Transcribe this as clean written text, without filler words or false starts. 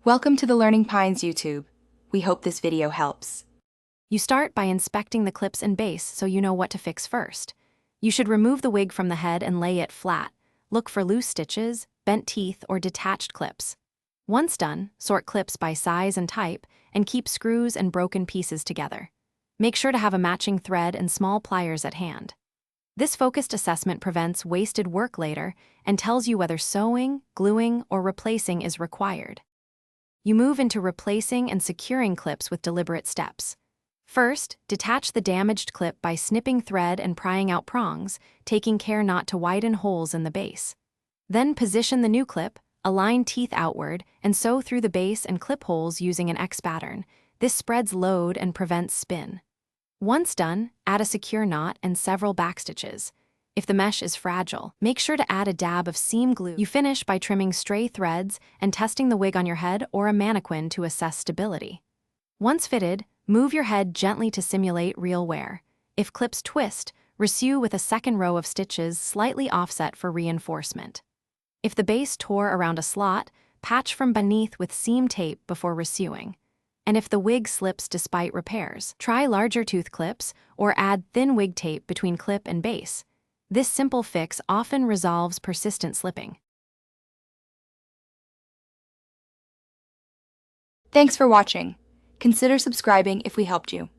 Welcome to the Learning Pines YouTube. We hope this video helps. You start by inspecting the clips and base so you know what to fix first. You should remove the wig from the head and lay it flat. Look for loose stitches, bent teeth, or detached clips. Once done, sort clips by size and type and keep screws and broken pieces together. Make sure to have a matching thread and small pliers at hand. This focused assessment prevents wasted work later and tells you whether sewing, gluing, or replacing is required. You move into replacing and securing clips with deliberate steps. First, detach the damaged clip by snipping thread and prying out prongs, taking care not to widen holes in the base. Then position the new clip, align teeth outward, and sew through the base and clip holes using an X pattern. This spreads load and prevents spin. Once done, add a secure knot and several backstitches. If the mesh is fragile, make sure to add a dab of seam glue. You finish by trimming stray threads and testing the wig on your head or a mannequin to assess stability. Once fitted, move your head gently to simulate real wear. If clips twist, resew with a second row of stitches slightly offset for reinforcement. If the base tore around a slot, patch from beneath with seam tape before resewing. And if the wig slips despite repairs, try larger tooth clips or add thin wig tape between clip and base. This simple fix often resolves persistent slipping. Thanks for watching. Consider subscribing if we helped you.